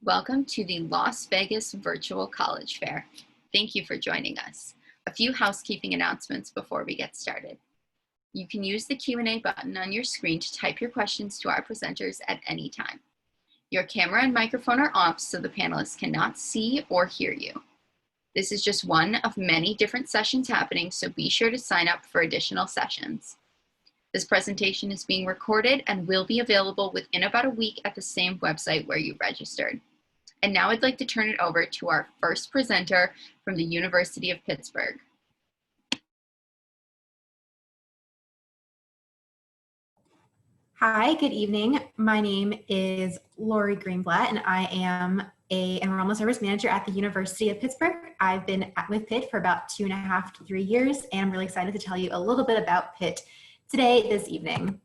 Welcome to the Las Vegas Virtual College Fair. Thank you for joining us. A few housekeeping announcements before we get started. You can use the Q&A button on your screen to type your questions to our presenters at any time. Your camera and microphone are off so the panelists cannot see or hear you. This is just one of many different sessions happening, so be sure to sign up for additional sessions. This presentation is being recorded and will be available within about a week at the same website where you registered. And now I'd like to turn it over to our first presenter from the University of Pittsburgh. Hi, good evening. My name is Lori Greenblatt, and I am an enrollment service manager at the University of Pittsburgh. I've been with Pitt for about 2.5 to 3 years, and I'm really excited to tell you a little bit about Pitt today, this evening.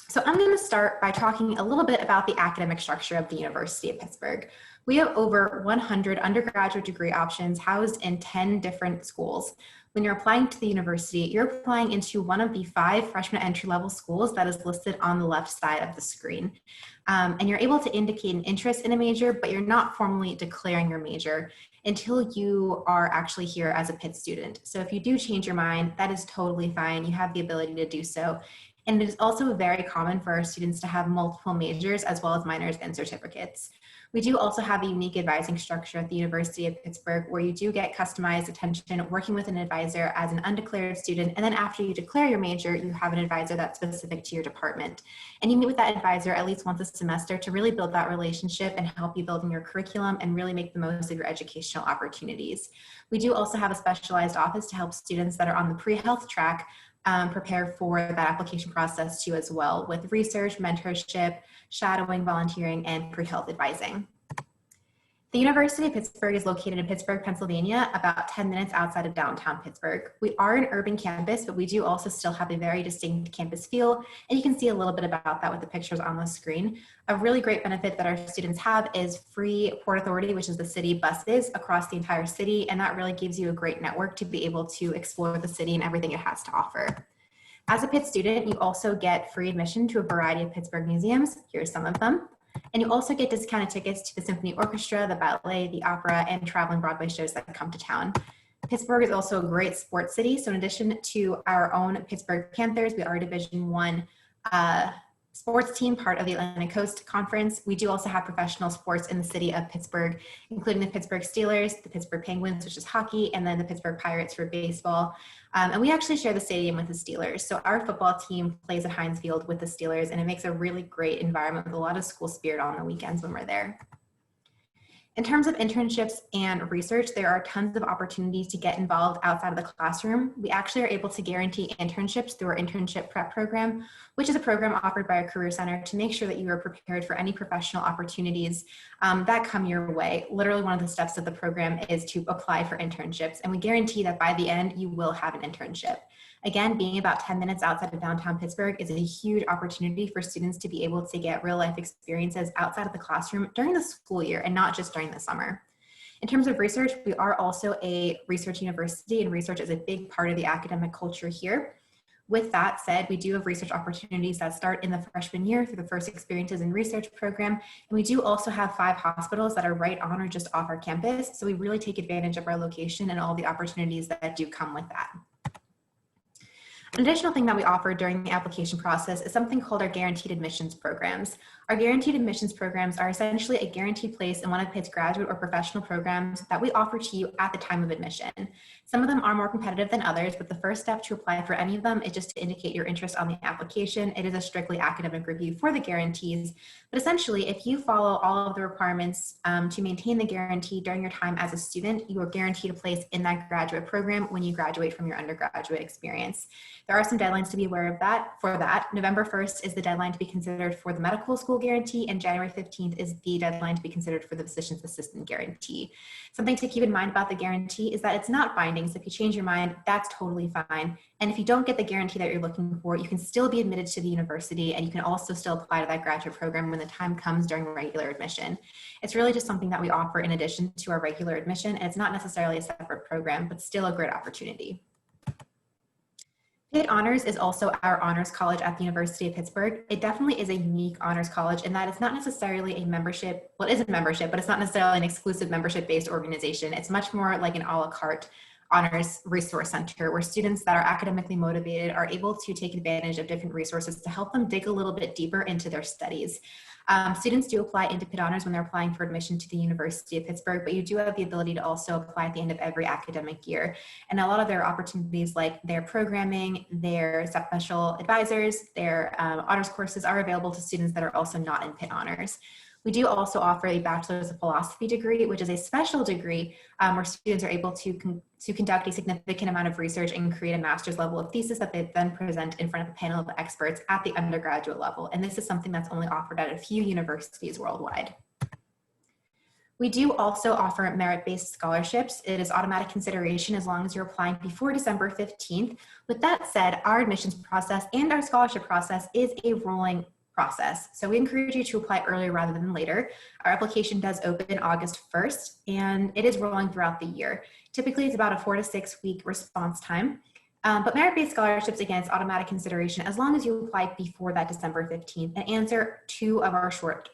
So I'm going to start by talking a little bit about the academic structure of the University of Pittsburgh. We have over 100 undergraduate degree options housed in 10 different schools. When you're applying to the university, you're applying into one of the 5 freshman entry-level schools that is listed on the left side of the screen. And you're able to indicate an interest in a major, but you're not formally declaring your major until you are actually here as a Pitt student. So if you do change your mind, that is totally fine. You have the ability to do so. And it is also very common for our students to have multiple majors as well as minors and certificates. We do also have a unique advising structure at the University of Pittsburgh where you do get customized attention working with an advisor as an undeclared student. And then after you declare your major, you have an advisor that's specific to your department. And you meet with that advisor at least once a semester to really build that relationship and help you build in your curriculum and really make the most of your educational opportunities. We do also have a specialized office to help students that are on the pre-health track prepare for that application process too as well, with research, mentorship, shadowing, volunteering, and pre-health advising. The University of Pittsburgh is located in Pittsburgh, Pennsylvania, about 10 minutes outside of downtown Pittsburgh. We are an urban campus, but we do also still have a very distinct campus feel, and you can see a little bit about that with the pictures on the screen. A really great benefit that our students have is free Port Authority, which is the city buses across the entire city, and that really gives you a great network to be able to explore the city and everything it has to offer. As a Pitt student, you also get free admission to a variety of Pittsburgh museums. Here's some of them. And you also get discounted tickets to the symphony orchestra, the ballet, the opera, and traveling Broadway shows that come to town. Pittsburgh is also a great sports city. So in addition to our own Pittsburgh Panthers, we are a Division I sports team, part of the Atlantic Coast Conference. We do also have professional sports in the city of Pittsburgh, including the Pittsburgh Steelers, the Pittsburgh Penguins, which is hockey, and then the Pittsburgh Pirates for baseball. And we actually share the stadium with the Steelers. So our football team plays at Heinz Field with the Steelers, and it makes a really great environment with a lot of school spirit on the weekends when we're there. In terms of internships and research, there are tons of opportunities to get involved outside of the classroom. We actually are able to guarantee internships through our internship prep program, which is a program offered by our Career Center to make sure that you are prepared for any professional opportunities that come your way. Literally one of the steps of the program is to apply for internships, and we guarantee that by the end, you will have an internship. Again, being about 10 minutes outside of downtown Pittsburgh is a huge opportunity for students to be able to get real life experiences outside of the classroom during the school year and not just during the summer. In terms of research, we are also a research university, and research is a big part of the academic culture here. With that said, we do have research opportunities that start in the freshman year through the first experiences in research program. And we do also have 5 hospitals that are right on or just off our campus. So we really take advantage of our location and all the opportunities that do come with that. An additional thing that we offer during the application process is something called our guaranteed admissions programs. Our guaranteed admissions programs are essentially a guaranteed place in one of Pitt's graduate or professional programs that we offer to you at the time of admission. Some of them are more competitive than others, but the first step to apply for any of them is just to indicate your interest on the application. It is a strictly academic review for the guarantees, but essentially if you follow all of the requirements to maintain the guarantee during your time as a student, you are guaranteed a place in that graduate program when you graduate from your undergraduate experience. There are some deadlines to be aware of for that. November 1st is the deadline to be considered for the medical school guarantee, and January 15th is the deadline to be considered for the physician's assistant guarantee. Something to keep in mind about the guarantee is that it's not binding, so if you change your mind, that's totally fine. And if you don't get the guarantee that you're looking for, you can still be admitted to the university, and you can also still apply to that graduate program when the time comes during regular admission. It's really just something that we offer in addition to our regular admission, and it's not necessarily a separate program, but still a great opportunity. Pitt Honors is also our honors college at the University of Pittsburgh. It definitely is a unique honors college in that it's not necessarily a membership, well, it is a membership, but it's not necessarily an exclusive membership-based organization. It's much more like an a la carte honors resource center where students that are academically motivated are able to take advantage of different resources to help them dig a little bit deeper into their studies. Students do apply into Pitt Honors when they're applying for admission to the University of Pittsburgh, but you do have the ability to also apply at the end of every academic year. And a lot of their opportunities like their programming, their special advisors, their honors courses are available to students that are also not in Pitt Honors. We do also offer a Bachelor's of Philosophy degree, which is a special degree where students are able to conduct a significant amount of research and create a master's level of thesis that they then present in front of a panel of experts at the undergraduate level. And this is something that's only offered at a few universities worldwide. We do also offer merit-based scholarships. It is automatic consideration as long as you're applying before December 15th. With that said, our admissions process and our scholarship process is a rolling process. So we encourage you to apply earlier rather than later. Our application does open August 1st and it is rolling throughout the year. Typically it's about a 4 to 6 week response time. But merit-based scholarships, again, it's automatic consideration as long as you apply before that December 15th and answer two of our 4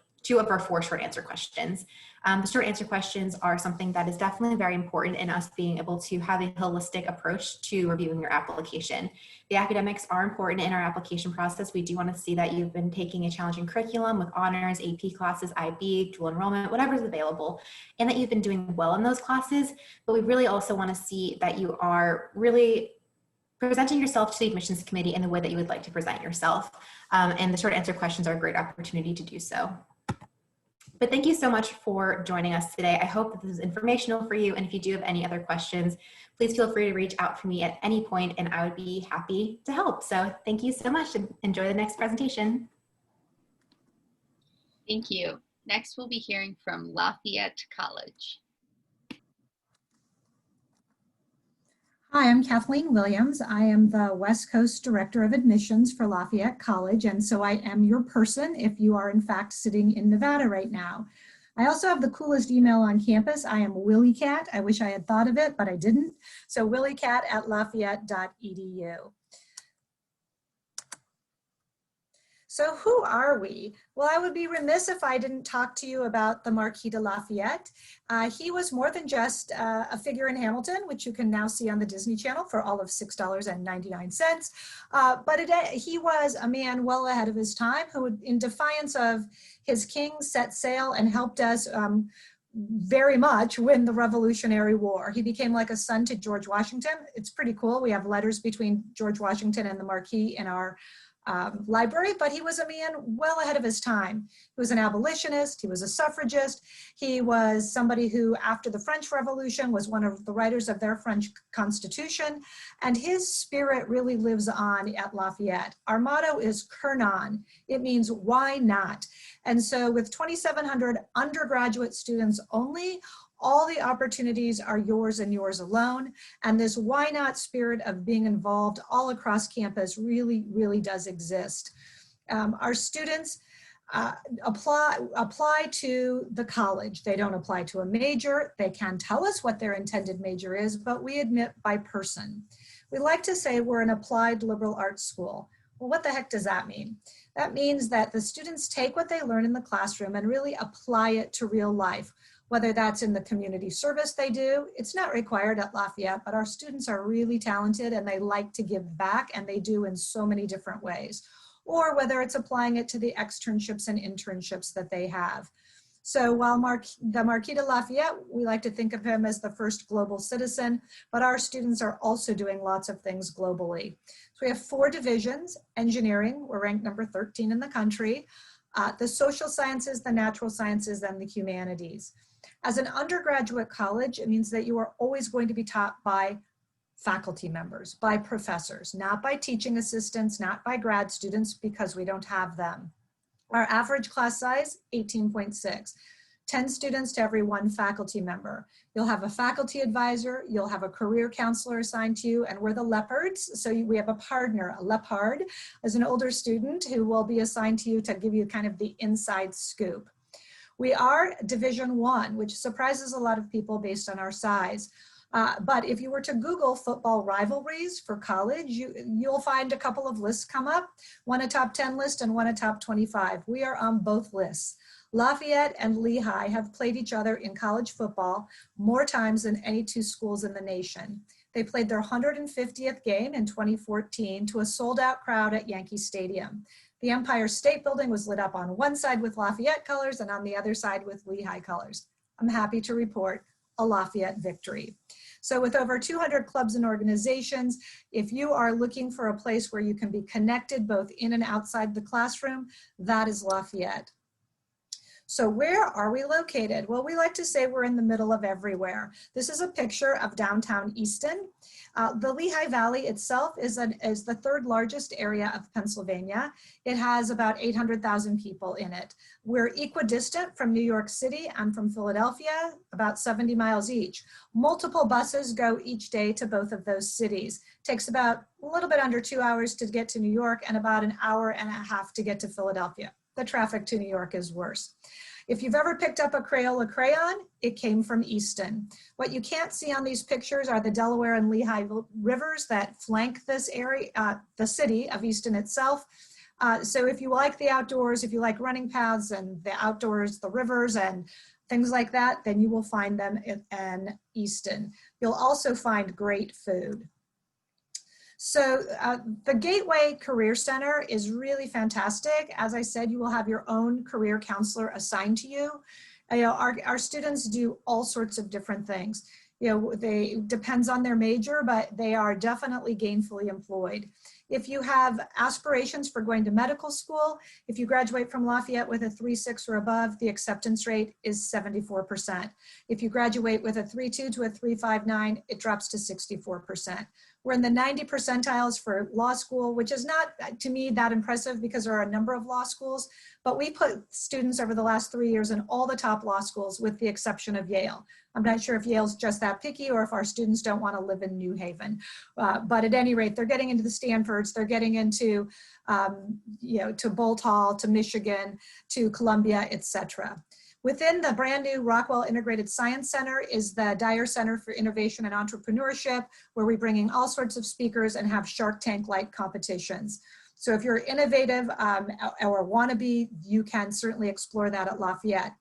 short answer questions. The short answer questions are something that is definitely very important in us being able to have a holistic approach to reviewing your application. The academics are important in our application process. We do want to see that you've been taking a challenging curriculum with honors, AP classes, IB, dual enrollment, whatever is available, and that you've been doing well in those classes. But we really also want to see that you are really presenting yourself to the admissions committee in the way that you would like to present yourself. And the short answer questions are a great opportunity to do so. But thank you so much for joining us today. I hope that this is informational for you. And if you do have any other questions, please feel free to reach out to me at any point and I would be happy to help. So thank you so much and enjoy the next presentation. Thank you. Next, we'll be hearing from Lafayette College. Hi, I'm Kathleen Williams. I am the West Coast Director of Admissions for Lafayette College, and so I am your person if you are in fact sitting in Nevada right now. I also have the coolest email on campus. I am WillyCat. I wish I had thought of it, but I didn't. So willycat@lafayette.edu. So who are we? Well, I would be remiss if I didn't talk to you about the Marquis de Lafayette. He was more than just a figure in Hamilton, which you can now see on the Disney Channel for all of $6.99. But he was a man well ahead of his time who, in defiance of his king, set sail and helped us very much win the Revolutionary War. He became like a son to George Washington. It's pretty cool. We have letters between George Washington and the Marquis in our library, but he was a man well ahead of his time. He was an abolitionist, he was a suffragist, he was somebody who, after the French Revolution, was one of the writers of their French Constitution, and his spirit really lives on at Lafayette. Our motto is Kernon. It means why not? And so with 2,700 undergraduate students only, all the opportunities are yours and yours alone. And this why not spirit of being involved all across campus really, really does exist. Our students apply to the college. They don't apply to a major. They can tell us what their intended major is, but we admit by person. We like to say we're an applied liberal arts school. Well, what the heck does that mean? That means that the students take what they learn in the classroom and really apply it to real life. Whether that's in the community service they do, it's not required at Lafayette, but our students are really talented and they like to give back, and they do in so many different ways. Or whether it's applying it to the externships and internships that they have. So while the Marquis de Lafayette, we like to think of him as the first global citizen, but our students are also doing lots of things globally. So we have 4 divisions: engineering, we're ranked number 13 in the country, the social sciences, the natural sciences, and the humanities. As an undergraduate college, it means that you are always going to be taught by faculty members, by professors, not by teaching assistants, not by grad students, because we don't have them. Our average class size, 18.6. 10 students to every 1 faculty member. You'll have a faculty advisor, you'll have a career counselor assigned to you, and we're the leopards. So we have a partner, a leopard, as an older student who will be assigned to you to give you kind of the inside scoop. We are Division 1, which surprises a lot of people based on our size. But if you were to Google football rivalries for college, you'll find a couple of lists come up, one a top 10 list and one a top 25. We are on both lists. Lafayette and Lehigh have played each other in college football more times than any two schools in the nation. They played their 150th game in 2014 to a sold-out crowd at Yankee Stadium. The Empire State Building was lit up on one side with Lafayette colors and on the other side with Lehigh colors. I'm happy to report a Lafayette victory. So with over 200 clubs and organizations, if you are looking for a place where you can be connected both in and outside the classroom, that is Lafayette. So where are we located? Well, we like to say we're in the middle of everywhere. This is a picture of downtown Easton. The Lehigh Valley itself is the third largest area of Pennsylvania. It has about 800,000 people in it. We're equidistant from New York City and from Philadelphia, about 70 miles each. Multiple buses go each day to both of those cities. Takes about a little bit under 2 hours to get to New York and about an hour and a half to get to Philadelphia. The traffic to New York is worse. If you've ever picked up a Crayola crayon, it came from Easton. What you can't see on these pictures are the Delaware and Lehigh rivers that flank this area, the city of Easton itself. So if you like the outdoors, if you like running paths and the outdoors, the rivers and things like that, then you will find them in Easton. You'll also find great food. So the Gateway Career Center is really fantastic. As I said, you will have your own career counselor assigned to you. Our students do all sorts of different things. Depends on their major, but they are definitely gainfully employed. If you have aspirations for going to medical school, if you graduate from Lafayette with a 3.6 or above, the acceptance rate is 74%. If you graduate with a 3.2 to a 3.59, it drops to 64%. We're in the 90 percentiles for law school, which is not, to me, that impressive because there are a number of law schools, but we put students over the last 3 years in all the top law schools with the exception of Yale. I'm not sure if Yale's just that picky or if our students don't want to live in New Haven. But at any rate, they're getting into the Stanfords, they're getting into, to Bolt Hall, to Michigan, to Columbia, etc. Within the brand new Rockwell Integrated Science Center is the Dyer Center for Innovation and Entrepreneurship, where we bring in all sorts of speakers and have Shark Tank-like competitions. So if you're innovative or want to be, you can certainly explore that at Lafayette.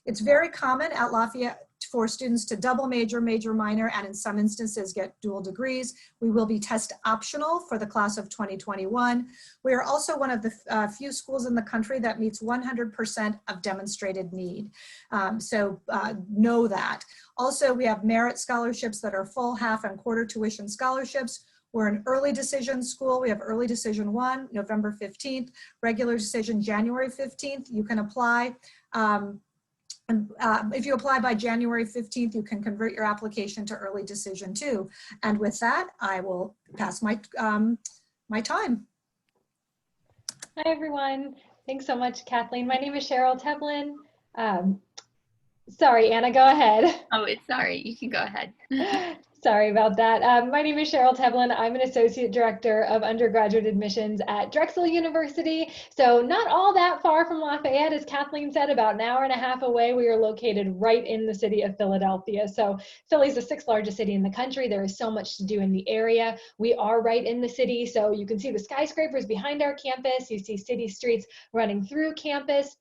It's very common at Lafayette for students to double major, major minor, and in some instances get dual degrees. We will be test optional for the class of 2021. We are also one of the few schools in the country that meets 100% of demonstrated need. So know that. Also, we have merit scholarships that are full, half, and quarter tuition scholarships. We're an early decision school. We have early decision 1, November 15th, regular decision January 15th. You can apply. If you apply by January 15th, you can convert your application to early decision 2. And with that, I will pass my time. Hi, everyone. Thanks so much, Kathleen. My name is Cheryl Teblin. Sorry, Anna, go ahead. Oh, it's all right. You can go ahead. Sorry about that. My name is Cheryl Teblin. I'm an Associate Director of Undergraduate Admissions at Drexel University. So not all that far from Lafayette, as Kathleen said, about an hour and a half away. We are located right in the city of Philadelphia. So Philly's the 6th largest city in the country. There is so much to do in the area. We are right in the city. So you can see the skyscrapers behind our campus. You see city streets running through campus.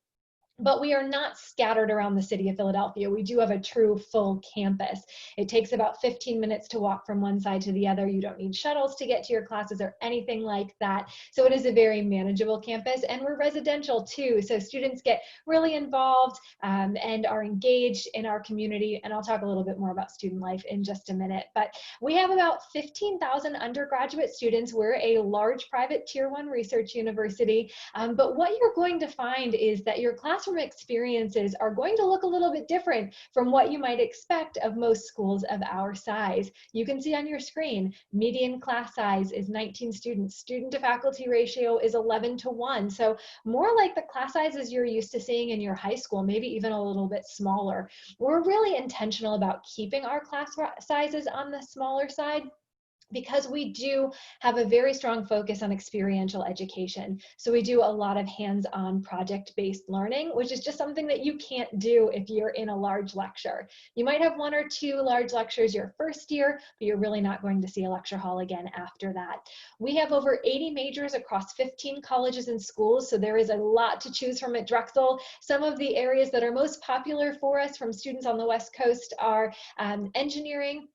But we are not scattered around the city of Philadelphia. We do have a true full campus. It takes about 15 minutes to walk from one side to the other. You don't need shuttles to get to your classes or anything like that. So it is a very manageable campus, and we're residential too. So students get really involved and are engaged in our community. And I'll talk a little bit more about student life in just a minute. But we have about 15,000 undergraduate students. We're a large private tier 1 research university. But what you're going to find is that your classroom experiences are going to look a little bit different from what you might expect of most schools of our size. You can see on your screen, median class size is 19 students. Student to faculty ratio is 11:1. So more like the class sizes you're used to seeing in your high school, maybe even a little bit smaller. We're really intentional about keeping our class sizes on the smaller side. because we do have a very strong focus on experiential education. So we do a lot of hands-on project-based learning, which is just something that you can't do if you're in a large lecture. You might have 1 or 2 large lectures your first year, but you're really not going to see a lecture hall again after that. We have over 80 majors across 15 colleges and schools, so there is a lot to choose from at Drexel. Some of the areas that are most popular for us from students on the West Coast are engineering,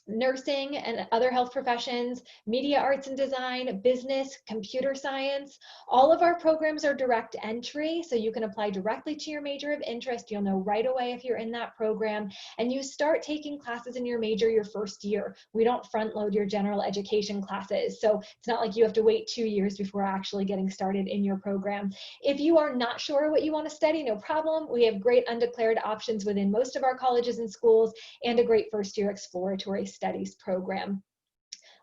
nursing and other health professions, media arts and design, business, computer science. All of our programs are direct entry, so you can apply directly to your major of interest. You'll know right away if you're in that program, and you start taking classes in your major your first year. We don't front load your general education classes, so it's not like you have to wait 2 years before actually getting started in your program. If you are not sure what you want to study, no problem. We have great undeclared options within most of our colleges and schools, and a great first year exploratory studies program.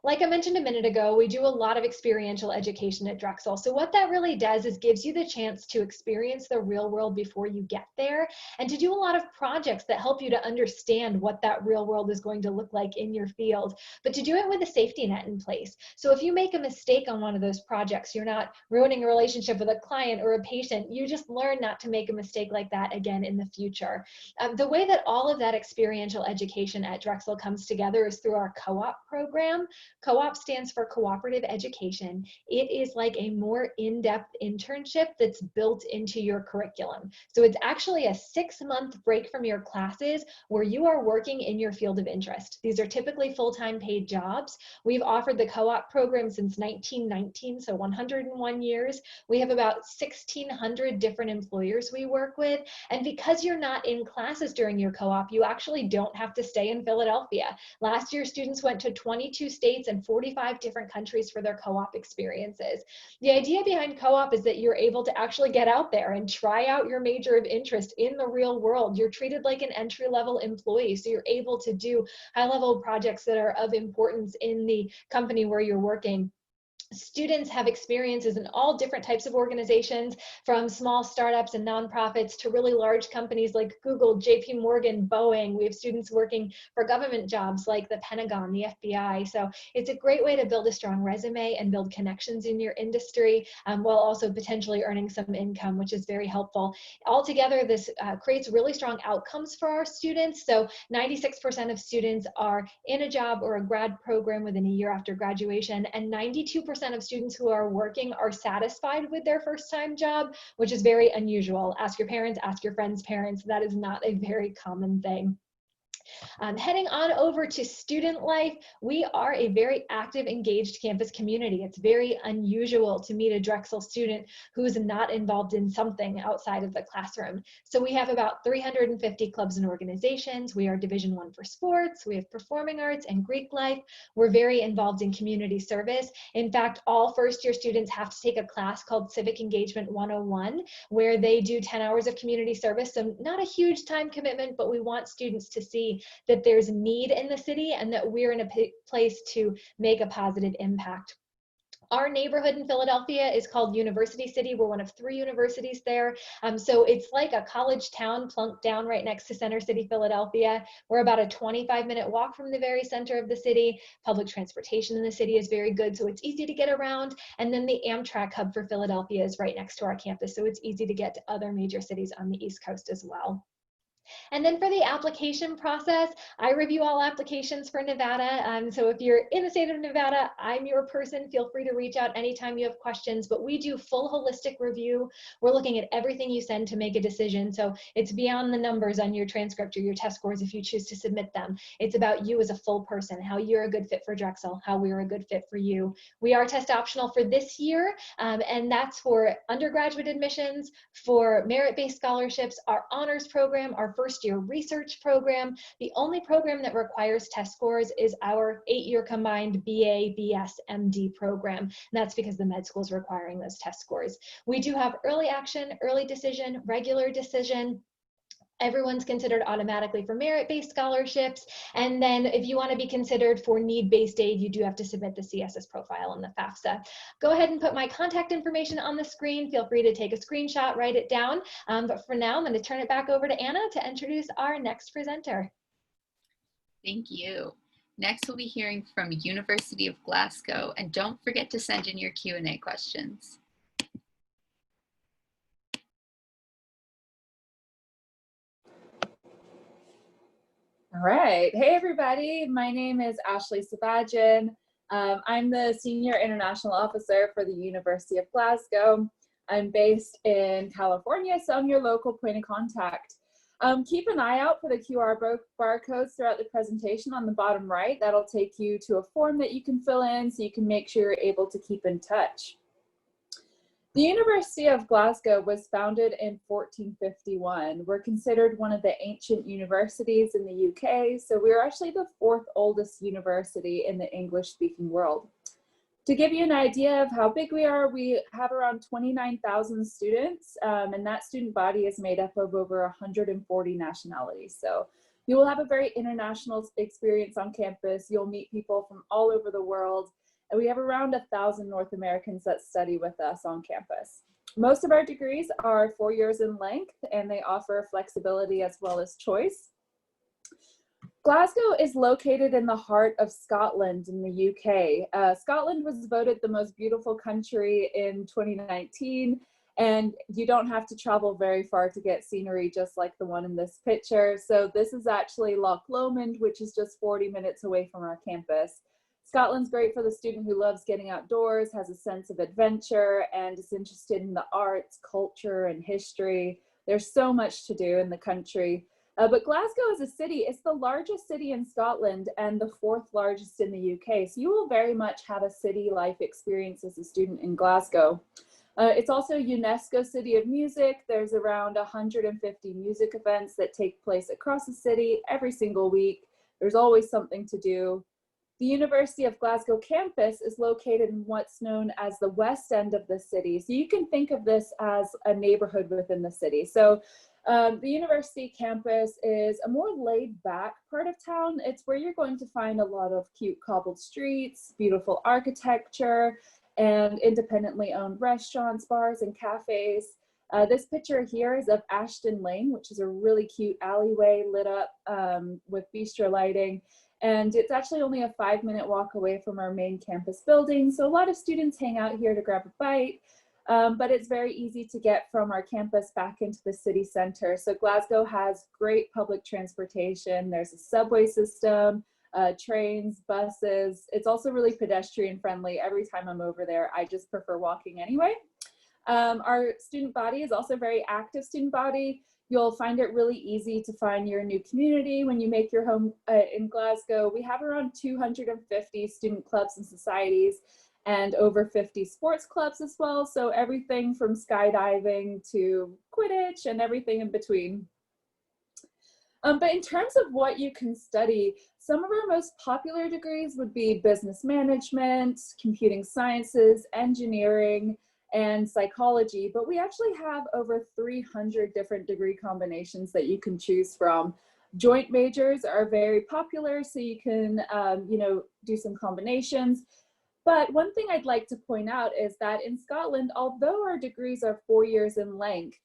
Like I mentioned a minute ago, we do a lot of experiential education at Drexel. So what that really does is gives you the chance to experience the real world before you get there, and to do a lot of projects that help you to understand what that real world is going to look like in your field, but to do it with a safety net in place. So if you make a mistake on one of those projects, you're not ruining a relationship with a client or a patient. You just learn not to make a mistake like that again in the future. The way that all of that experiential education at Drexel comes together is through our co-op program. Co-op stands for cooperative education. It is like a more in-depth internship that's built into your curriculum. So it's actually a 6-month break from your classes where you are working in your field of interest. These are typically full-time paid jobs. We've offered the co-op program since 1919, so 101 years. We have about 1,600 different employers we work with. And because you're not in classes during your co-op, you actually don't have to stay in Philadelphia. Last year, students went to 22 states and 45 different countries for their co-op experiences. The idea behind co-op is that you're able to actually get out there and try out your major of interest in the real world. You're treated like an entry-level employee, so you're able to do high-level projects that are of importance in the company where you're working. Students have experiences in all different types of organizations, from small startups and nonprofits to really large companies like Google, JP Morgan, Boeing. We have students working for government jobs like the Pentagon, the FBI. So it's a great way to build a strong resume and build connections in your industry, while also potentially earning some income, which is very helpful. Altogether, this creates really strong outcomes for our students. So 96% of students are in a job or a grad program within a year after graduation, and 92% of students who are working are satisfied with their first-time job, which is very unusual. Ask your parents, ask your friends' parents. That is not a very common thing. Heading on over to student life, we are a very active, engaged campus community. It's very unusual to meet a Drexel student who's not involved in something outside of the classroom. So we have about 350 clubs and organizations. We are Division I for sports. We have performing arts and Greek life. We're very involved in community service. In fact, all first-year students have to take a class called Civic Engagement 101, where they do 10 hours of community service. So not a huge time commitment, but we want students to see that there's need in the city and that we're in a place to make a positive impact. Our neighborhood in Philadelphia is called University City. We're one of 3 universities there. So it's like a college town plunked down right next to Center City, Philadelphia. We're about a 25-minute walk from the very center of the city. Public transportation in the city is very good, so it's easy to get around. And then the Amtrak hub for Philadelphia is right next to our campus, so it's easy to get to other major cities on the East Coast as well. And then for the application process, I review all applications for Nevada. So if you're in the state of Nevada, I'm your person. Feel free to reach out anytime you have questions, but we do full holistic review. We're looking at everything you send to make a decision. So it's beyond the numbers on your transcript or your test scores if you choose to submit them. It's about you as a full person, how you're a good fit for Drexel, how we're a good fit for you. We are test optional for this year, and that's for undergraduate admissions, for merit-based scholarships, our honors program, our first-year research program. The only program that requires test scores is our 8-year combined BA, BS, MD program. And that's because the med school is requiring those test scores. We do have early action, early decision, regular decision. Everyone's considered automatically for merit-based scholarships. And then if you want to be considered for need-based aid, you do have to submit the CSS profile and the FAFSA. Go ahead and put my contact information on the screen. Feel free to take a screenshot, write it down. But for now, I'm going to turn it back over to Anna to introduce our next presenter. Thank you. Next, we'll be hearing from University of Glasgow, and don't forget to send in your Q&A questions. All right. Hey, everybody. My name is Ashley Sabajian. I'm the Senior International Officer for the University of Glasgow. I'm based in California, so I'm your local point of contact. Keep an eye out for the QR barcodes throughout the presentation on the bottom right. That'll take you to a form that you can fill in so you can make sure you're able to keep in touch. The University of Glasgow was founded in 1451. We're considered one of the ancient universities in the UK, so we're actually the 4th oldest university in the English-speaking world. To give you an idea of how big we are, we have around 29,000 students, and that student body is made up of over 140 nationalities. So you will have a very international experience on campus. You'll meet people from all over the world, and we have around 1,000 North Americans that study with us on campus. Most of our degrees are 4 years in length, and they offer flexibility as well as choice. Glasgow is located in the heart of Scotland in the UK. Scotland was voted the most beautiful country in 2019, and you don't have to travel very far to get scenery just like the one in this picture. So this is actually Loch Lomond, which is just 40 minutes away from our campus. Scotland's great for the student who loves getting outdoors, has a sense of adventure, and is interested in the arts, culture, and history. There's so much to do in the country. But Glasgow as a city is the largest city in Scotland and the 4th largest in the UK. So you will very much have a city life experience as a student in Glasgow. It's also a UNESCO City of Music. There's around 150 music events that take place across the city every single week. There's always something to do. The University of Glasgow campus is located in what's known as the west end of the city. So you can think of this as a neighborhood within the city. So the university campus is a more laid back part of town. It's where you're going to find a lot of cute cobbled streets, beautiful architecture, and independently owned restaurants, bars, and cafes. This picture here is of Ashton Lane, which is a really cute alleyway lit up with bistro lighting. And it's actually only a 5-minute walk away from our main campus building. So a lot of students hang out here to grab a bite. But it's very easy to get from our campus back into the city center. So Glasgow has great public transportation. There's a subway system, trains, buses. It's also really pedestrian friendly. Every time I'm over there, I just prefer walking anyway. Our student body is also a very active student body. You'll find it really easy to find your new community when you make your home in Glasgow. We have around 250 student clubs and societies, and over 50 sports clubs as well. So everything from skydiving to Quidditch and everything in between. But in terms of what you can study, some of our most popular degrees would be business management, computing sciences, engineering, and psychology. But we actually have over 300 different degree combinations that you can choose from. Joint majors are very popular, so you can do some combinations. But one thing I'd like to point out is that in Scotland, although our degrees are 4 years in length,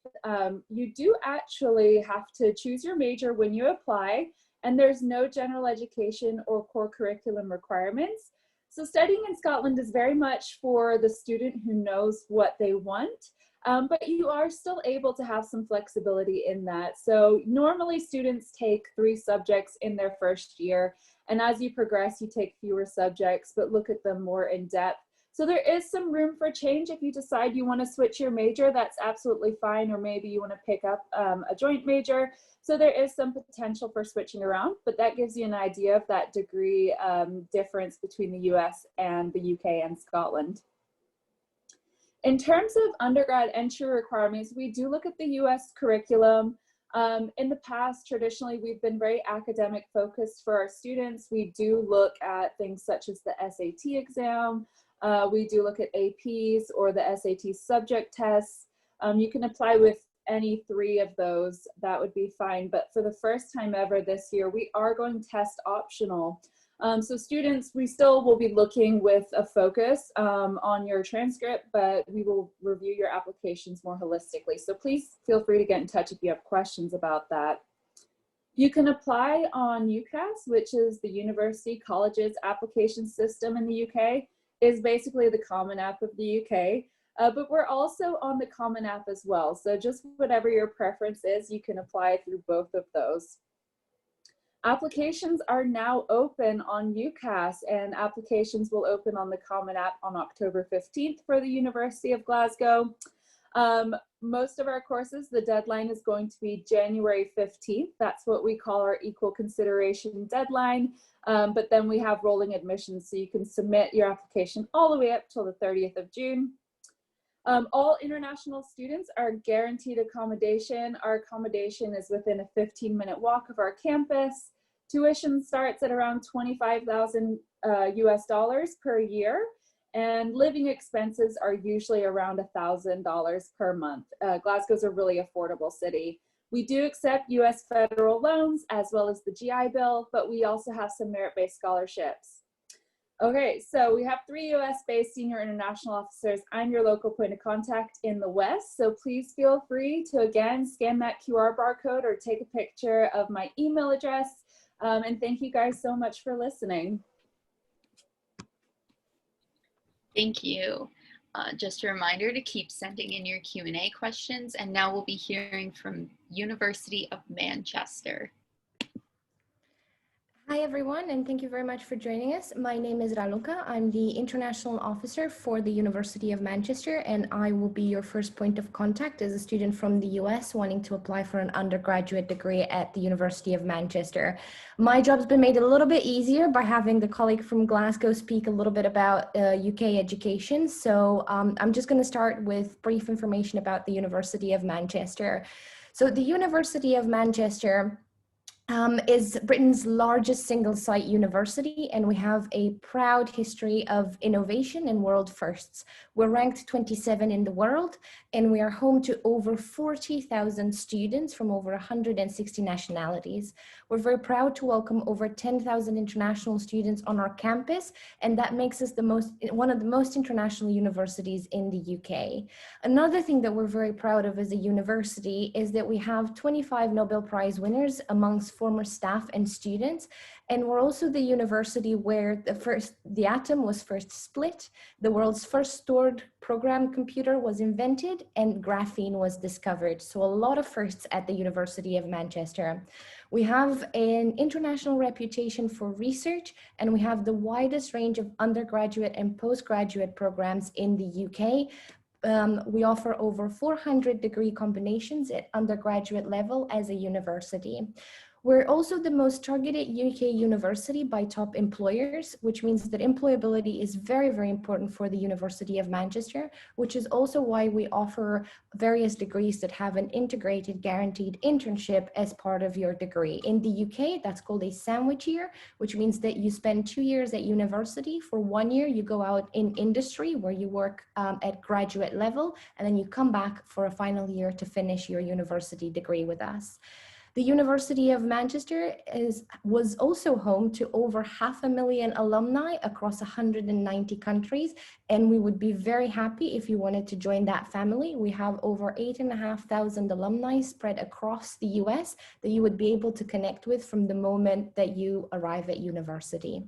you do actually have to choose your major when you apply, and there's no general education or core curriculum requirements. So studying in Scotland is very much for the student who knows what they want, but you are still able to have some flexibility in that. So normally students take 3 subjects in their first year, and as you progress, you take fewer subjects, but look at them more in depth. So there is some room for change. If you decide you want to switch your major, that's absolutely fine, or maybe you want to pick up a joint major. So there is some potential for switching around, but that gives you an idea of that degree difference between the US and the UK and Scotland. In terms of undergrad entry requirements, we do look at the US curriculum. In the past, traditionally, we've been very academic focused for our students. We do look at things such as the SAT exam. We do look at APs or the SAT subject tests. You can apply with any 3 of those, that would be fine. But for the first time ever this year, we are going test optional. So students, we still will be looking with a focus on your transcript, but we will review your applications more holistically. So please feel free to get in touch if you have questions about that. You can apply on UCAS, which is the University Colleges application system in the UK. Is basically the Common App of the UK, but we're also on the Common App as well. So just whatever your preference is, you can apply through both of those. Applications are now open on UCAS, and applications will open on the Common App on October 15th for the University of Glasgow. Most of our courses, the deadline is going to be January 15th. That's what we call our equal consideration deadline. But then we have rolling admissions, so you can submit your application all the way up till the 30th of June. All international students are guaranteed accommodation. Our accommodation is within a 15-minute walk of our campus. Tuition starts at around $25,000 US dollars per year, and living expenses are usually around $1,000 per month. Glasgow's a really affordable city. We do accept US federal loans as well as the GI Bill, but we also have some merit-based scholarships. Okay, so we have 3 US-based senior international officers. I'm your local point of contact in the West, so please feel free to, again, scan that QR barcode or take a picture of my email address. And thank you guys so much for listening. Thank you. Just a reminder to keep sending in your Q&A questions, and now we'll be hearing from University of Manchester. Hi everyone, and thank you very much for joining us. My name is Raluca. I'm the International Officer for the University of Manchester, and I will be your first point of contact as a student from the US wanting to apply for an undergraduate degree at the University of Manchester. My job's been made a little bit easier by having the colleague from Glasgow speak a little bit about UK education. So I'm just going to start with brief information about the University of Manchester. So the University of Manchester is Britain's largest single-site university, and we have a proud history of innovation and world firsts. We're ranked 27 in the world, and we are home to over 40,000 students from over 160 nationalities. We're very proud to welcome over 10,000 international students on our campus, and that makes us one of the most international universities in the UK. Another thing that we're very proud of as a university is that we have 25 Nobel Prize winners amongst former staff and students, and we're also the university where the atom was first split, the world's first stored program computer was invented, and graphene was discovered. So a lot of firsts at the University of Manchester. We have an international reputation for research, and we have the widest range of undergraduate and postgraduate programs in the UK. We offer over 400 degree combinations at undergraduate level as a university. We're also the most targeted UK university by top employers, which means that employability is very, very important for the University of Manchester, which is also why we offer various degrees that have an integrated guaranteed internship as part of your degree. In the UK, that's called a sandwich year, which means that you spend 2 years at university. For 1 year, you go out in industry where you work at graduate level, and then you come back for a final year to finish your university degree with us. The University of Manchester was also home to over 500,000 alumni across 190 countries, and we would be very happy if you wanted to join that family. We have over 8,500 alumni spread across the US that you would be able to connect with from the moment that you arrive at university.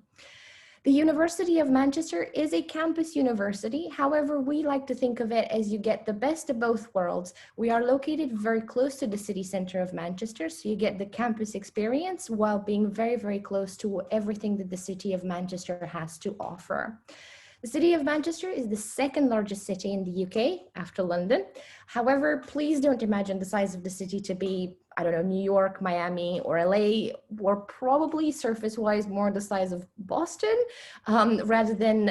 The University of Manchester is a campus university. However, we like to think of it as you get the best of both worlds. We are located very close to the city center of Manchester, so you get the campus experience while being very, very close to everything that the city of Manchester has to offer. The city of Manchester is the second largest city in the UK after London. However, please don't imagine the size of the city to be, I don't know, New York, Miami, or LA. We're probably surface-wise more the size of Boston rather than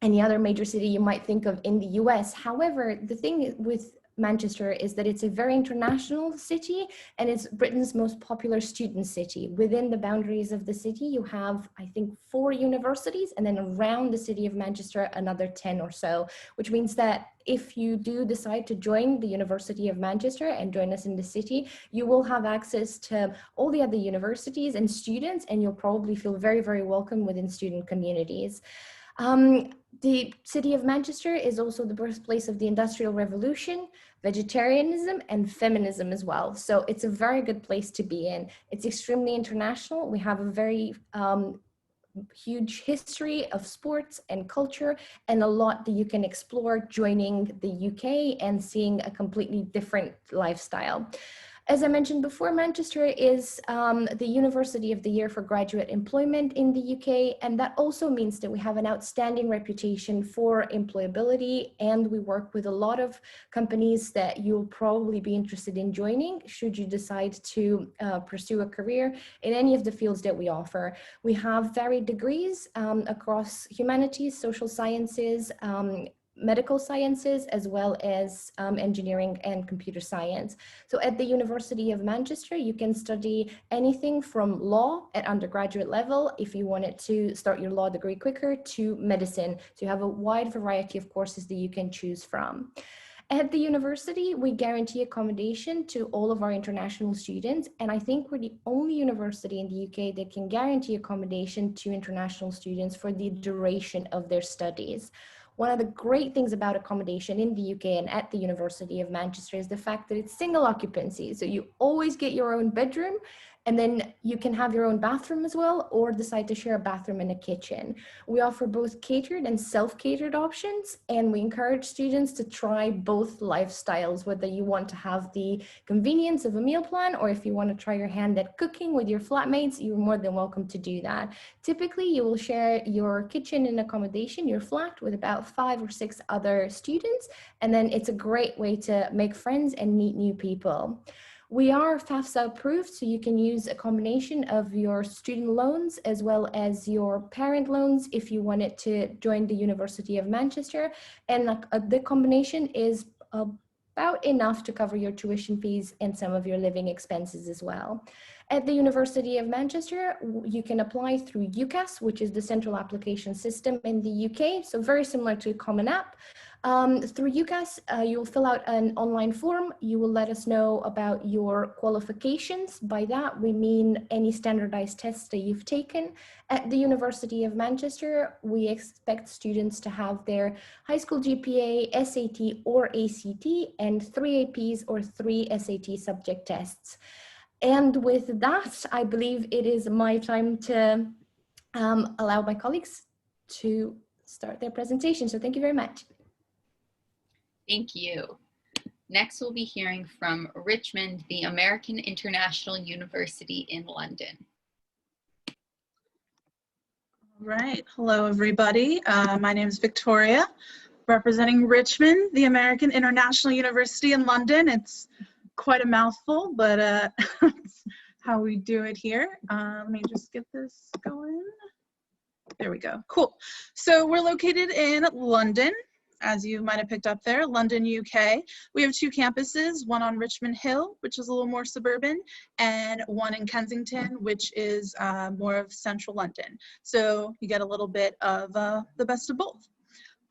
any other major city you might think of in the US. However, the thing with Manchester is that it's a very international city, and it's Britain's most popular student city. Within the boundaries of the city, you have, I think, 4 universities, and then around the city of Manchester, another 10 or so, which means that if you do decide to join the University of Manchester and join us in the city, you will have access to all the other universities and students, and you'll probably feel very, very welcome within student communities. The city of Manchester is also the birthplace of the Industrial Revolution, vegetarianism, and feminism as well. So it's a very good place to be in. It's extremely international. We have a very huge history of sports and culture, and a lot that you can explore joining the UK and seeing a completely different lifestyle. As I mentioned before, Manchester is the University of the Year for graduate employment in the UK, and that also means that we have an outstanding reputation for employability, and we work with a lot of companies that you'll probably be interested in joining should you decide to pursue a career in any of the fields that we offer. We have varied degrees across humanities, social sciences, medical sciences, as well as engineering and computer science. So at the University of Manchester, you can study anything from law at undergraduate level, if you wanted to start your law degree quicker, to medicine. So you have a wide variety of courses that you can choose from. At the university, we guarantee accommodation to all of our international students, and I think we're the only university in the UK that can guarantee accommodation to international students for the duration of their studies. One of the great things about accommodation in the UK and at the University of Manchester is the fact that it's single occupancy. So you always get your own bedroom, and then you can have your own bathroom as well, or decide to share a bathroom and a kitchen. We offer both catered and self-catered options, and we encourage students to try both lifestyles, whether you want to have the convenience of a meal plan, or if you want to try your hand at cooking with your flatmates, you're more than welcome to do that. Typically, you will share your kitchen and accommodation, your flat, with about 5 or 6 other students, and then it's a great way to make friends and meet new people. We are FAFSA approved, so you can use a combination of your student loans as well as your parent loans if you wanted to join the University of Manchester. And the combination is about enough to cover your tuition fees and some of your living expenses as well. At the University of Manchester, you can apply through UCAS, which is the central application system in the UK, so very similar to Common App. Through UCAS, you'll fill out an online form. You will let us know about your qualifications. By that, we mean any standardized tests that you've taken. At the University of Manchester, we expect students to have their high school GPA, SAT, or ACT, and 3 APs or 3 SAT subject tests. And with that, I believe it is my time to allow my colleagues to start their presentation. So thank you very much. Thank you. Next, we'll be hearing from Richmond, the American International University in London. All right. Hello, everybody. My name is Victoria, representing Richmond, the American International University in London. It's quite a mouthful, but that's how we do it here. Let me just get this going. There we go. Cool. So we're located in London, as you might have picked up there, London, UK. We have 2 campuses, one on Richmond Hill, which is a little more suburban, and one in Kensington, which is more of central London. So you get a little bit of the best of both.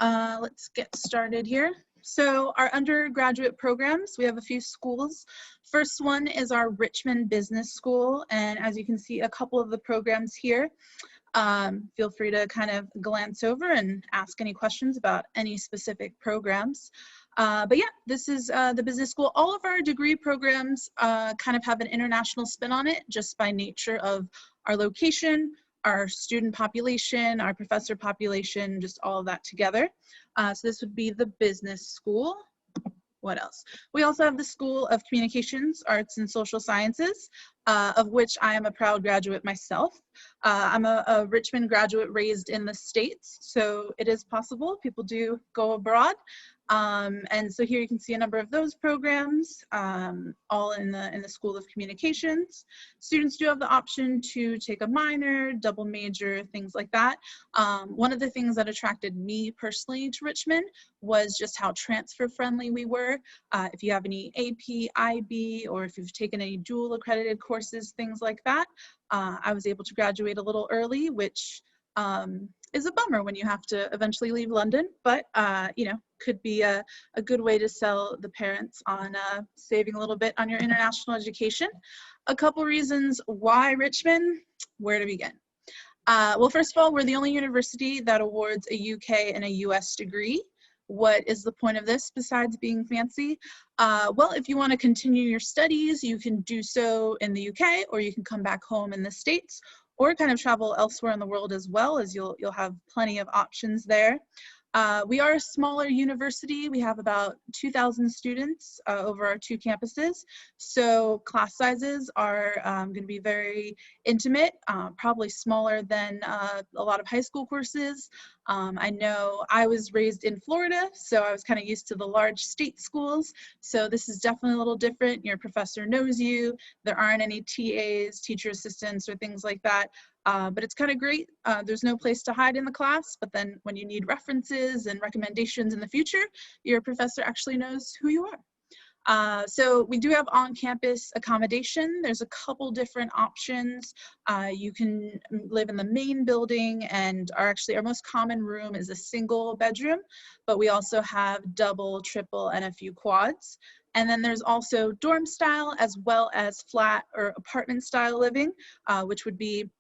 Let's get started here. So our undergraduate programs, we have a few schools. First one is our Richmond Business School, and as you can see, a couple of the programs here. Feel free to kind of glance over and ask any questions about any specific programs. But yeah, this is the business school. All of our degree programs kind of have an international spin on it, just by nature of our location, our student population, our professor population, just all of that together. So this would be the business school. What else? We also have the School of Communications, Arts, and Social Sciences, of which I am a proud graduate myself. I'm a Richmond graduate raised in the States, so it is possible. People do go abroad. And so here you can see a number of those programs, all in the School of Communications. Students do have the option to take a minor, double major, things like that. One of the things that attracted me personally to Richmond was just how transfer friendly we were. If you have any AP, IB, or if you've taken any dual accredited courses, things like that, I was able to graduate a little early, which is a bummer when you have to eventually leave London, but you know, could be a good way to sell the parents on saving a little bit on your international education. A couple reasons why Richmond, where to begin? Well, first of all, we're the only university that awards a UK and a US degree. What is the point of this besides being fancy? Well, if you want to continue your studies, you can do so in the UK, or you can come back home in the States, or kind of travel elsewhere in the world as well, as you'll have plenty of options there. We are a smaller university. We have about 2,000 students over our 2 campuses. So class sizes are going to be very intimate, probably smaller than a lot of high school courses. I know I was raised in Florida, so I was kind of used to the large state schools. So this is definitely a little different. Your professor knows you. There aren't any TAs, teacher assistants, or things like that. But it's kind of great. There's no place to hide in the class, but then when you need references and recommendations in the future, your professor actually knows who you are. So we do have on-campus accommodation. There's a couple different options. You can live in the main building, and our most common room is a single bedroom, but we also have double, triple, and a few quads. And then there's also dorm style as well as flat or apartment style living, which would be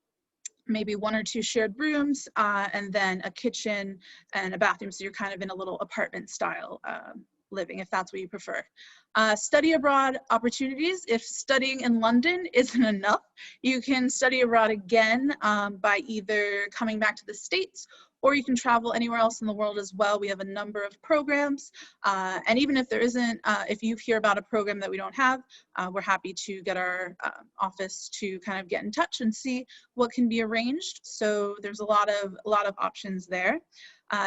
maybe 1 or 2 shared rooms, and then a kitchen and a bathroom. So you're kind of in a little apartment style living, if that's what you prefer. Study abroad opportunities. If studying in London isn't enough, you can study abroad again by either coming back to the States, or you can travel anywhere else in the world as well. We have a number of programs, and even if there isn't, if you hear about a program that we don't have, we're happy to get our office to kind of get in touch and see what can be arranged. So there's a lot of options there.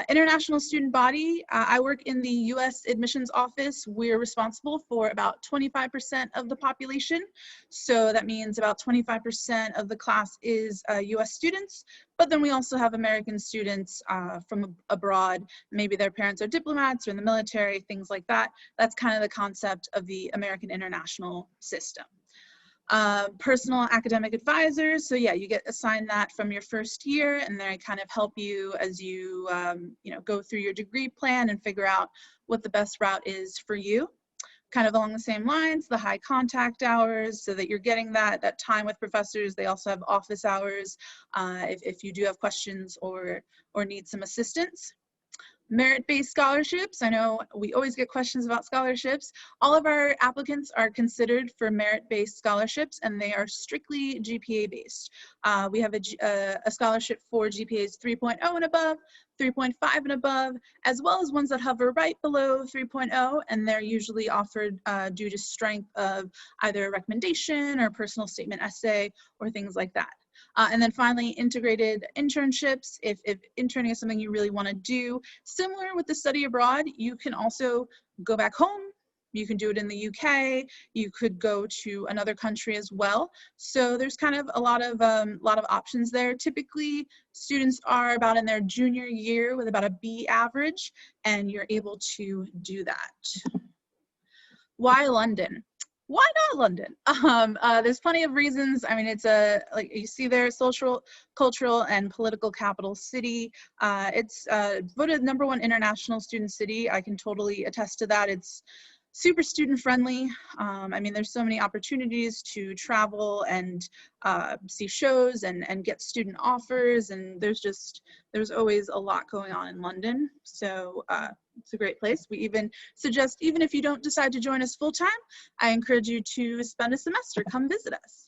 International student body. I work in the U.S. admissions office. We're responsible for about 25% of the population. So that means about 25% of the class is U.S. students, but then we also have American students from abroad. Maybe their parents are diplomats or in the military, things like that. That's kind of the concept of the American international system. Personal academic advisors. So yeah, you get assigned that from your first year, and they kind of help you as you, go through your degree plan and figure out what the best route is for you. Kind of along the same lines, the high contact hours, so that you're getting that time with professors. They also have office hours if you do have questions or need some assistance. Merit-based scholarships. I know we always get questions about scholarships. All of our applicants are considered for merit-based scholarships, and they are strictly GPA-based. We have a scholarship for GPAs 3.0 and above, 3.5 and above, as well as ones that hover right below 3.0, and they're usually offered due to strength of either a recommendation or personal statement essay or things like that. And then finally, integrated internships. If interning is something you really want to do, similar with the study abroad, you can also go back home. You can do it in the UK. You could go to another country as well. So there's kind of a lot of options there. Typically, students are about in their junior year with about a B average, and you're able to do that. Why London? Why not London? There's plenty of reasons. I mean, it's like you see there, social, cultural, and political capital city. It's voted #1 international student city. I can totally attest to that. It's super student friendly. I mean, there's so many opportunities to travel and see shows and get student offers, and there's always a lot going on in London. So it's a great place. We even suggest, even if you don't decide to join us full time, I encourage you to spend a semester, come visit us.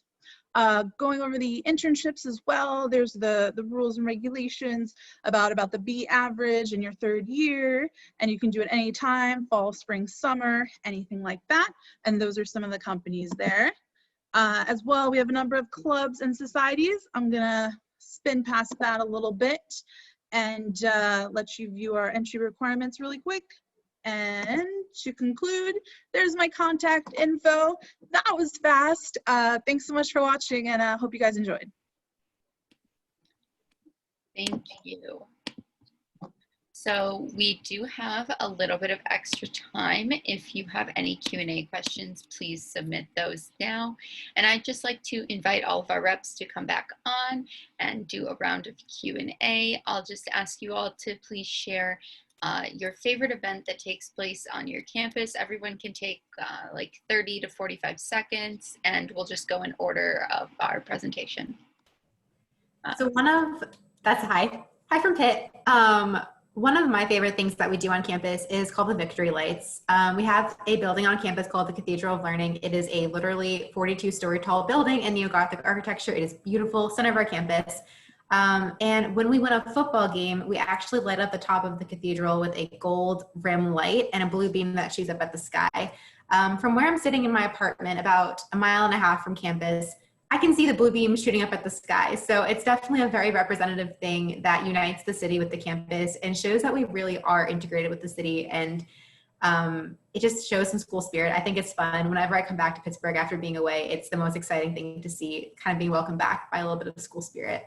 Going over the internships as well, there's the rules and regulations about the B average in your 3rd year, and you can do it anytime, fall, spring, summer, anything like that. And those are some of the companies there. As well, we have a number of clubs and societies. I'm gonna spin past that a little bit and let you view our entry requirements really quick. And to conclude, there's my contact info. That was fast. Thanks so much for watching, and I hope you guys enjoyed. Thank you. So we do have a little bit of extra time. If you have any Q&A questions, please submit those now. And I'd just like to invite all of our reps to come back on and do a round of Q&A. I'll just ask you all to please share your favorite event that takes place on your campus. Everyone can take like 30 to 45 seconds, and we'll just go in order of our presentation. So hi from Pitt. One of my favorite things that we do on campus is called the Victory Lights. We have a building on campus called the Cathedral of Learning. It is a literally 42-story tall building in neo-Gothic architecture. It is beautiful, center of our campus. And when we win a football game, we actually light up the top of the cathedral with a gold rim light and a blue beam that shoots up at the sky. From where I'm sitting in my apartment, about 1.5 miles from campus, I can see the blue beam shooting up at the sky. So it's definitely a very representative thing that unites the city with the campus and shows that we really are integrated with the city. And it just shows some school spirit. I think it's fun. Whenever I come back to Pittsburgh after being away, it's the most exciting thing to see, kind of being welcomed back by a little bit of school spirit.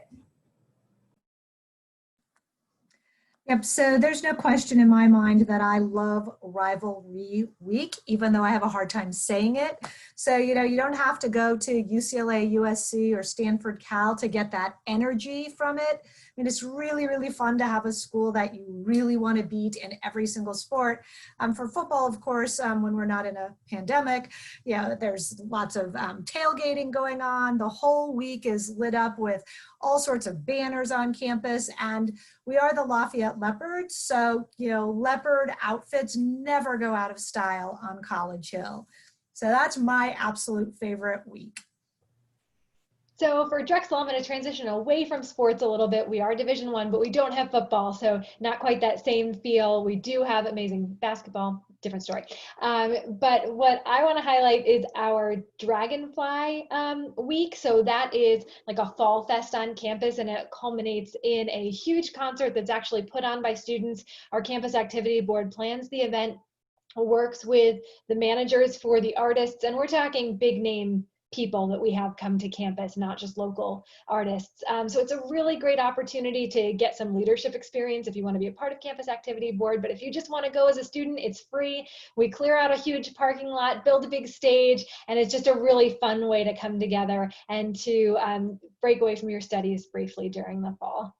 Yep, so there's no question in my mind that I love Rivalry Week, even though I have a hard time saying it. So, you don't have to go to UCLA, USC, or Stanford, Cal to get that energy from it. I mean, it's really, really fun to have a school that you really want to beat in every single sport. For football, of course, when we're not in a pandemic, there's lots of tailgating going on. The whole week is lit up with all sorts of banners on campus, and we are the Lafayette Leopards, so leopard outfits never go out of style on College Hill. So that's my absolute favorite week. So for Drexel, I'm going to transition away from sports a little bit. We are Division I, but we don't have football, so not quite that same feel. We do have amazing basketball, different story. But what I want to highlight is our Dragonfly week. So that is like a fall fest on campus, and it culminates in a huge concert that's actually put on by students. Our campus activity board plans the event, works with the managers for the artists, and we're talking big name people that we have come to campus, not just local artists. So it's a really great opportunity to get some leadership experience if you want to be a part of campus activity board. But if you just want to go as a student, it's free. We clear out a huge parking lot, build a big stage, and it's just a really fun way to come together and to break away from your studies briefly during the fall.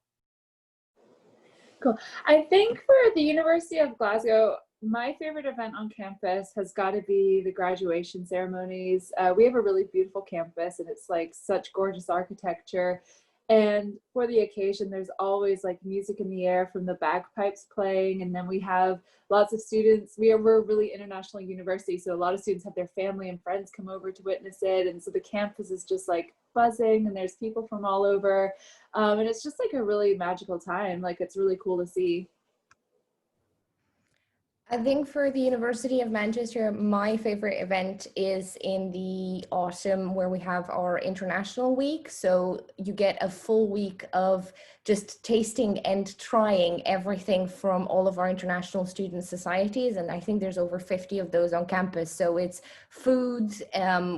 Cool. I think for the University of Glasgow, my favorite event on campus has got to be the graduation ceremonies. We have a really beautiful campus, and it's like such gorgeous architecture. And for the occasion, there's always like music in the air from the bagpipes playing. And then we have lots of students. We're a really international university, so a lot of students have their family and friends come over to witness it. And so the campus is just like buzzing, and there's people from all over. And it's just like a really magical time. Like, it's really cool to see. I think for the University of Manchester, my favorite event is in the autumn, where we have our International Week. So you get a full week of just tasting and trying everything from all of our international student societies. And I think there's over 50 of those on campus. So it's food,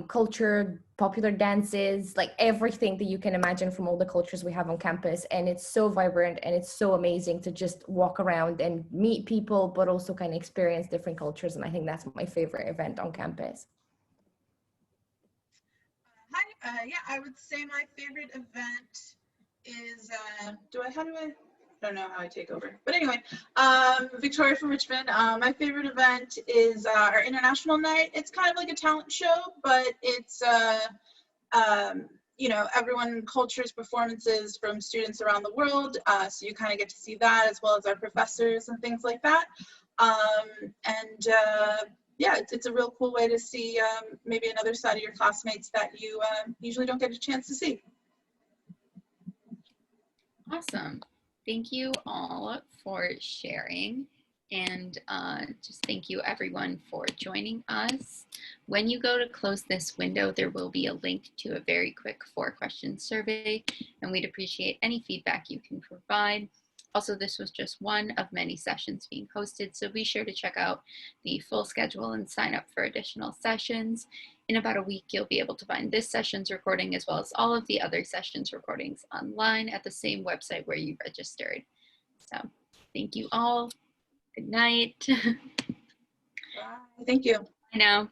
culture, popular dances, like everything that you can imagine from all the cultures we have on campus. And it's so vibrant, and it's so amazing to just walk around and meet people, but also kind of experience different cultures. And I think that's my favorite event on campus. Hi, yeah, I would say my favorite event is, I don't know how I take over. But anyway, Victoria from Richmond. My favorite event is our International Night. It's kind of like a talent show, but it's, everyone cultures performances from students around the world. So you kind of get to see that, as well as our professors and things like that. Yeah, it's a real cool way to see maybe another side of your classmates that you usually don't get a chance to see. Awesome. Thank you all for sharing, and just thank you everyone for joining us. When you go to close this window, there will be a link to a very quick 4-question survey, and we'd appreciate any feedback you can provide. Also, this was just one of many sessions being hosted, so be sure to check out the full schedule and sign up for additional sessions. In about a week, you'll be able to find this session's recording, as well as all of the other sessions recordings online at the same website where you registered. So thank you all. Good night. Bye. Thank you. Bye now.